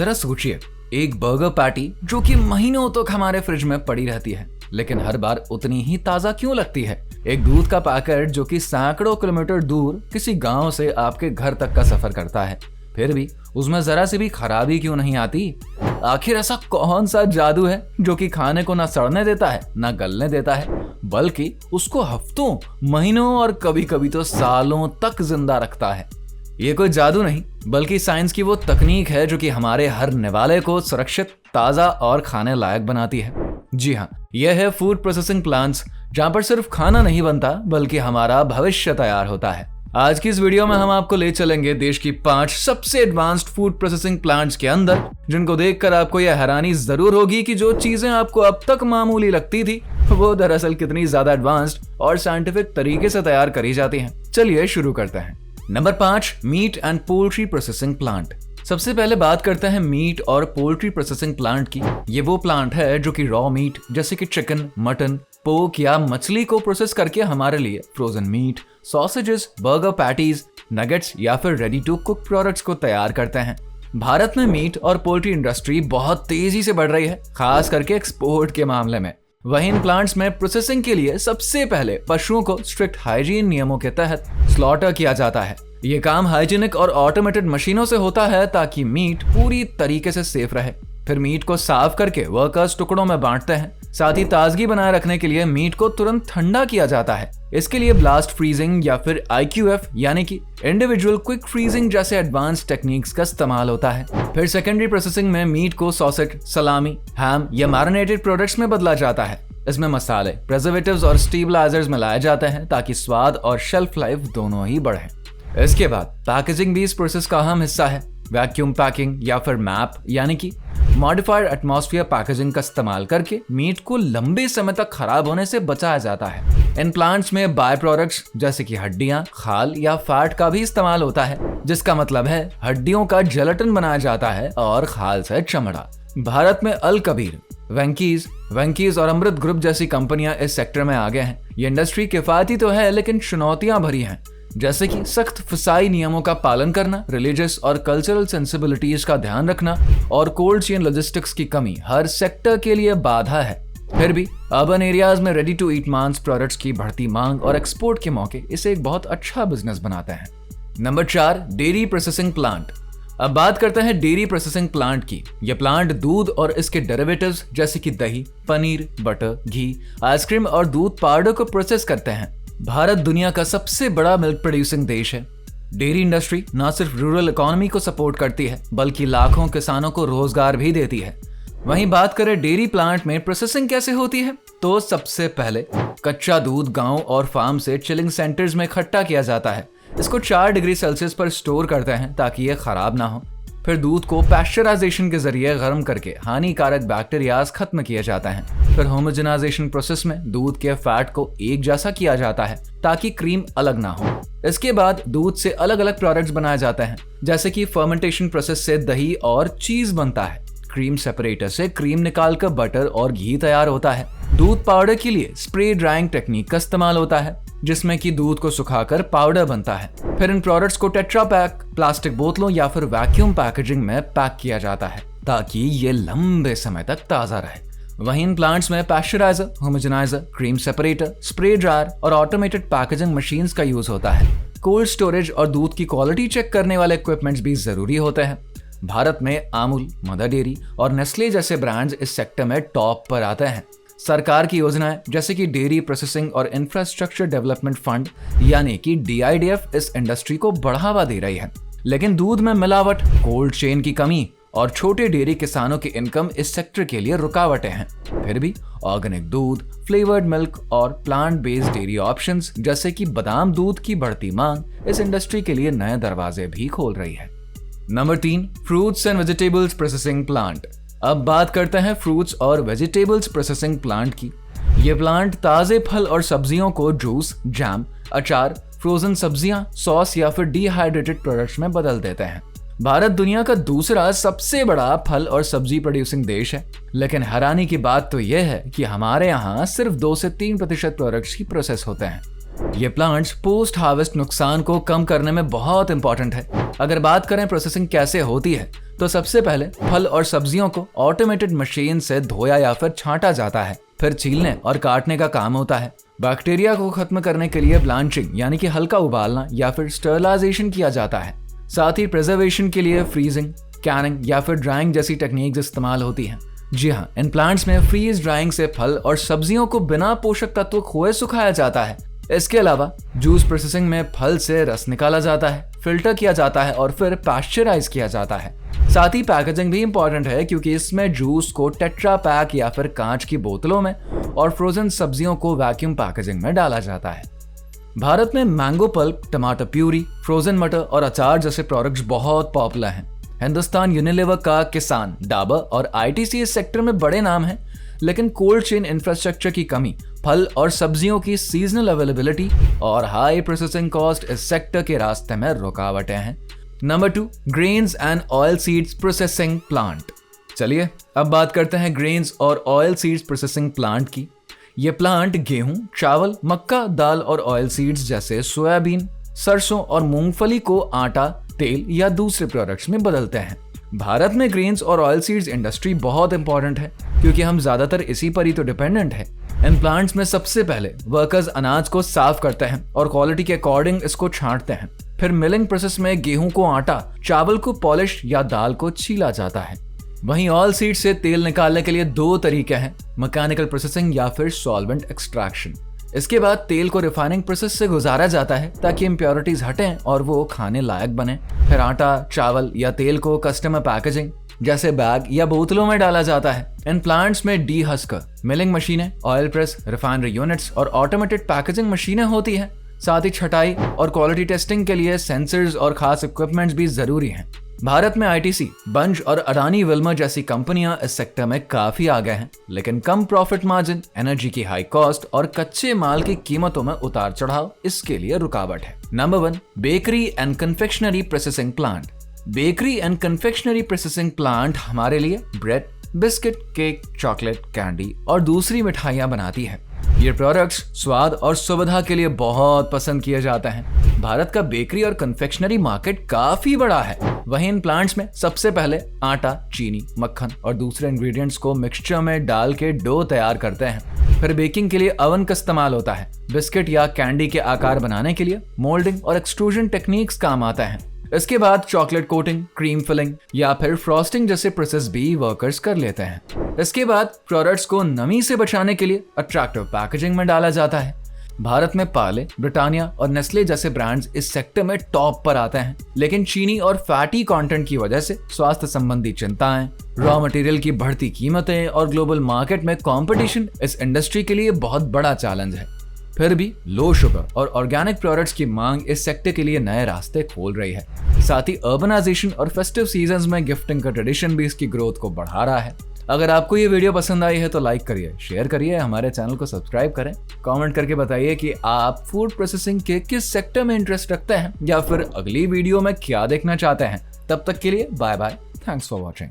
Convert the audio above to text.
जरा सोचिए, एक बर्गर पैटी जो कि महीनों तक हमारे फ्रिज में पड़ी रहती है, लेकिन हर बार उतनी ही ताजा क्यों लगती है? एक दूध का पैकेट जो कि सैकड़ों किलोमीटर दूर किसी गांव से आपके घर तक का सफर करता है, फिर भी उसमें जरा सी भी खराबी क्यों नहीं आती? आखिर ऐसा कौन सा जादू है जो कि खाने को ना सड़ने देता है ना गलने देता है, बल्कि उसको हफ्तों, महीनों और कभी कभी तो सालों तक जिंदा रखता है? ये कोई जादू नहीं, बल्कि साइंस की वो तकनीक है जो कि हमारे हर निवाले को सुरक्षित, ताजा और खाने लायक बनाती है। जी हाँ, यह है फूड प्रोसेसिंग प्लांट्स, जहाँ पर सिर्फ खाना नहीं बनता बल्कि हमारा भविष्य तैयार होता है। आज की इस वीडियो में हम आपको ले चलेंगे देश की 5 सबसे एडवांस्ड फूड प्रोसेसिंग प्लांट्स के अंदर, जिनको देखकर आपको यह हैरानी जरूर होगी कि जो चीजें आपको अब तक मामूली लगती थी वो दरअसल कितनी ज्यादा एडवांस्ड और साइंटिफिक तरीके से तैयार करी जाती हैं। चलिए शुरू करते हैं। Number 5, meat and poultry processing plant. सबसे पहले बात करते हैं मीट और पोल्ट्री प्रोसेसिंग प्लांट की। ये वो प्लांट है जो कि रॉ मीट जैसे कि चिकन, मटन, पोर्क या मछली को प्रोसेस करके हमारे लिए frozen meat, sausages, burger patties, nuggets या फिर रेडी टू कुक प्रोडक्ट्स को तैयार करते हैं। भारत में मीट और पोल्ट्री इंडस्ट्री बहुत तेजी से बढ़ रही है, खास करके एक्सपोर्ट के मामले में। वहीं इन प्लांट्स में प्रोसेसिंग के लिए सबसे पहले पशुओं को स्ट्रिक्ट हाइजीन नियमों के तहत स्लॉटर किया जाता है। ये काम हाइजीनिक और ऑटोमेटेड मशीनों से होता है ताकि मीट पूरी तरीके से सेफ रहे। फिर मीट को साफ करके वर्कर्स टुकड़ों में बांटते हैं। साथ ही ताजगी बनाए रखने के लिए मीट को तुरंत ठंडा किया जाता है। इसके लिए ब्लास्ट फ्रीजिंग या फिर IQF यानी कि इंडिविजुअल क्विक फ्रीजिंग जैसे एडवांस टेक्निक्स का इस्तेमाल होता है। फिर सेकेंडरी प्रोसेसिंग में मीट को सॉसेज, सलामी, हैम या मैरिनेटेड प्रोडक्ट्स में बदला जाता है। इसमें मसाले, प्रिजर्वेटिव्स और स्टेबलाइजर्स मिलाए जाते हैं ताकि स्वाद और शेल्फ लाइफ दोनों ही बढ़े। इसके बाद पैकेजिंग भी इस प्रोसेस का अहम हिस्सा है। वैक्यूम पैकिंग या फिर मैप यानी कि मॉडिफाइड एटमॉस्फेयर पैकेजिंग का इस्तेमाल करके मीट को लंबे समय तक खराब होने से बचाया जाता है। इन प्लांट्स में बाय प्रोडक्ट्स जैसे कि हड्डियां, खाल या फैट का भी इस्तेमाल होता है, जिसका मतलब है हड्डियों का जेलेटिन बनाया जाता है और खाल से चमड़ा। भारत में अल कबीर, वेंकीज और अमृत ग्रुप जैसी कंपनियां इस सेक्टर में आगे हैं। ये इंडस्ट्री किफायती तो है लेकिन चुनौतियां भरी हैं, जैसे कि सख्त फसाई नियमों का पालन करना, रिलीजियस और कल्चरल सेंसिबिलिटीज का ध्यान रखना और कोल्ड चेन लॉजिस्टिक्स की कमी हर सेक्टर के लिए बाधा है। फिर भी अर्बन एरियाज में रेडी टू ईट मांस प्रोडक्ट्स की बढ़ती मांग और एक्सपोर्ट के मौके इसे एक बहुत अच्छा बिजनेस बनाते हैं। Number 4, dairy processing plant. अब बात करते हैं डेयरी प्रोसेसिंग प्लांट की। यह प्लांट दूध और इसके डेरिवेटिव्स जैसे कि दही, पनीर, बटर, घी, आइसक्रीम और दूध पाउडर को प्रोसेस करते हैं। भारत दुनिया का सबसे बड़ा मिल्क प्रोड्यूसिंग देश है। डेयरी इंडस्ट्री न सिर्फ रूरल इकोनॉमी को सपोर्ट करती है बल्कि लाखों किसानों को रोजगार भी देती है। वहीं बात करें डेयरी प्लांट में प्रोसेसिंग कैसे होती है, तो सबसे पहले कच्चा दूध गांव और फार्म से चिलिंग सेंटर्स में इकट्ठा किया जाता है। इसको 4 डिग्री सेल्सियस पर स्टोर करते हैं ताकि यह खराब ना हो। फिर दूध को पैस्चराइजेशन के जरिए गर्म करके हानिकारक बैक्टीरियाज खत्म किए जाते हैं। फिर होमोजेनाइजेशन प्रोसेस में दूध के फैट को एक जैसा किया जाता है ताकि क्रीम अलग ना हो। इसके बाद दूध से अलग अलग प्रोडक्ट्स बनाए जाते हैं, जैसे कि फर्मेंटेशन प्रोसेस से दही और चीज बनता है। क्रीम सेपरेटर से क्रीम निकालकर बटर और घी तैयार होता है। दूध पाउडर के लिए स्प्रे ड्राइंग टेक्निक का इस्तेमाल होता है, जिसमें कि दूध को सुखाकर पाउडर बनता है। फिर इन प्रोडक्ट्स को टेट्रा पैक, प्लास्टिक बोतलों या फिर वैक्यूम पैकेजिंग में पैक किया जाता है ताकि ये लंबे समय तक ताजा रहे। वहीं इन प्लांट्स में pasteuriser, homogeniser, cream separator, spray dryer और ऑटोमेटेड पैकेजिंग मशीन्स का यूज होता है। कोल्ड स्टोरेज और दूध की क्वालिटी चेक करने वाले इक्विपमेंट्स भी जरूरी होते हैं। भारत में अमूल, मदर डेयरी और नेस्ले जैसे ब्रांड्स इस सेक्टर में टॉप पर आते हैं। सरकार की योजनाएं जैसे कि डेयरी प्रोसेसिंग और इंफ्रास्ट्रक्चर डेवलपमेंट फंड यानी कि DIDF इस इंडस्ट्री को बढ़ावा दे रही है। लेकिन दूध में मिलावट, कोल्ड चेन की कमी और छोटे डेयरी किसानों की इनकम इस सेक्टर के लिए रुकावटें हैं। फिर भी ऑर्गेनिक दूध, फ्लेवर्ड मिल्क और प्लांट बेस्ड डेयरी ऑप्शंस जैसे कि बादाम दूध की बढ़ती मांग इस इंडस्ट्री के लिए नए दरवाजे भी खोल रही है। Number 3, fruits and vegetables processing plant. अब बात करते हैं फ्रूट्स और वेजिटेबल्स प्रोसेसिंग प्लांट की। ये प्लांट ताजे फल और सब्जियों को जूस, जैम, अचार, फ्रोजन सब्जियां, सॉस या फिर डिहाइड्रेटेड प्रोडक्ट्स में बदल देते हैं। भारत दुनिया का दूसरा सबसे बड़ा फल और सब्जी प्रोड्यूसिंग देश है, लेकिन हैरानी की बात तो यह है कि हमारे यहाँ सिर्फ 2 से 3% प्रोडक्ट्स ही प्रोसेस होते हैं। ये प्लांट्स पोस्ट हार्वेस्ट नुकसान को कम करने में बहुत इंपॉर्टेंट है। अगर बात करें प्रोसेसिंग कैसे होती है, तो सबसे पहले फल और सब्जियों को ऑटोमेटेड मशीन से धोया या फिर छांटा जाता है, फिर छीलने और काटने का काम होता है। बैक्टीरिया को खत्म करने के लिए ब्लांचिंग यानी कि हल्का उबालना या फिर स्टरलाइजेशन किया जाता है। साथ ही प्रिजर्वेशन के लिए फ्रीजिंग, कैनिंग या फिर ड्राइंग जैसी टेक्निक्स इस्तेमाल होती हैं। जी हाँ, इन प्लांट्स में फ्रीज ड्राइंग से फल और सब्जियों को बिना पोषक तत्व खोए सुखाया जाता है। इसके अलावा जूस प्रोसेसिंग में फल से रस निकाला जाता है, फिल्टर किया जाता है और फिर पाश्चराइज किया जाता है। साथ ही पैकेजिंग भी इंपॉर्टेंट है, क्योंकि इसमें जूस को टेट्रा पैक या फिर कांच की बोतलों में और फ्रोजन सब्जियों को वैक्यूम पैकेजिंग में डाला जाता है। भारत में मैंगो पल्प, टमाटर प्यूरी, फ्रोजन मटर और अचार जैसे प्रोडक्ट्स बहुत पॉपुलर हैं। हिंदुस्तान यूनिलीवर का किसान, डाबर और आईटीसी इस सेक्टर में बड़े नाम हैं, लेकिन कोल्ड चेन इंफ्रास्ट्रक्चर की कमी, फल और सब्जियों की सीजनल अवेलेबिलिटी और हाई प्रोसेसिंग कॉस्ट इस सेक्टर के रास्ते में रुकावटें हैं। Number 2, grains and oil seeds processing plant. चलिए अब बात करते हैं ग्रेन्स और ऑयल सीड्स प्रोसेसिंग प्लांट की। ये प्लांट गेहूं, चावल, मक्का, दाल और ऑयल सीड्स जैसे सोयाबीन, सरसों और मूंगफली को आटा, तेल या दूसरे प्रोडक्ट्स में बदलते हैं। भारत में ग्रेन्स और ऑयल सीड्स इंडस्ट्री बहुत इंपॉर्टेंट है, क्योंकि हम ज्यादातर इसी पर ही तो डिपेंडेंट है। इन प्लांट्स में सबसे पहले वर्कर्स अनाज को साफ करते हैं और क्वालिटी के अकॉर्डिंग इसको छांटते हैं। फिर मिलिंग प्रोसेस में गेहूं को आटा, चावल को पॉलिश या दाल को छीला जाता है। वहीं ऑयल सीड से तेल निकालने के लिए 2 तरीके हैं, मैकेनिकल प्रोसेसिंग या फिर सॉल्वेंट एक्सट्रैक्शन। इसके बाद तेल को रिफाइनिंग प्रोसेस से गुजारा जाता है ताकि इम्प्योरिटीज हटें और वो खाने लायक बने। फिर आटा, चावल या तेल को कस्टमर पैकेजिंग जैसे बैग या बोतलों में डाला जाता है। इन प्लांट्स में डी हस्कर, मिलिंग मशीनें, ऑयल प्रेस, रिफाइनरी यूनिट्स और ऑटोमेटेड पैकेजिंग मशीनें होती हैं। साथ ही छटाई और क्वालिटी टेस्टिंग के लिए सेंसर्स और खास इक्विपमेंट्स भी जरूरी हैं। भारत में आईटीसी, बंज और अडानी विल्मर जैसी कंपनियां इस सेक्टर में काफी आगे हैं, लेकिन कम प्रॉफिट मार्जिन, एनर्जी की हाई कॉस्ट और कच्चे माल की कीमतों में उतार चढ़ाव इसके लिए रुकावट है। Number 1, bakery and confectionery processing plant. Bakery and confectionery processing plant हमारे लिए bread, biscuit, cake, chocolate, candy और दूसरी मिठाइयां बनाती है। ये प्रोडक्ट्स स्वाद और सुविधा के लिए बहुत पसंद किए जाते हैं। भारत का बेकरी और कन्फेक्शनरी मार्केट काफी बड़ा है। वहीं इन प्लांट्स में सबसे पहले आटा, चीनी, मक्खन और दूसरे इंग्रेडिएंट्स को मिक्सचर में डाल के डो तैयार करते हैं। फिर बेकिंग के लिए ओवन का इस्तेमाल होता है। बिस्किट या कैंडी के आकार बनाने के लिए मोल्डिंग और एक्सट्रूजन टेक्निक्स काम आते हैं। इसके बाद चॉकलेट कोटिंग, क्रीम फिलिंग या फिर फ्रॉस्टिंग जैसे प्रोसेस भी वर्कर्स कर लेते हैं। इसके बाद प्रोडक्ट्स को नमी से बचाने के लिए अट्रैक्टिव पैकेजिंग में डाला जाता है। भारत में पार्ले, ब्रिटानिया और नेस्ले जैसे ब्रांड्स इस सेक्टर में टॉप पर आते हैं, लेकिन चीनी और फैटी कंटेंट की वजह से स्वास्थ्य संबंधी चिंताएं, रॉ मटेरियल की बढ़ती कीमतें और ग्लोबल मार्केट में कंपटीशन इस इंडस्ट्री के लिए बहुत बड़ा चैलेंज है। फिर भी लो शुगर और ऑर्गेनिक प्रोडक्ट्स की मांग इस सेक्टर के लिए नए रास्ते खोल रही है। साथ ही अर्बनाइजेशन और फेस्टिव सीजन्स में गिफ्टिंग का ट्रेडिशन भी इसकी ग्रोथ को बढ़ा रहा है। अगर आपको ये वीडियो पसंद आई है तो लाइक करिए, शेयर करिए, हमारे चैनल को सब्सक्राइब करें। कमेंट करके बताइए कि आप फूड प्रोसेसिंग के किस सेक्टर में इंटरेस्ट रखते हैं या फिर अगली वीडियो में क्या देखना चाहते हैं। तब तक के लिए bye bye, thanks for watching.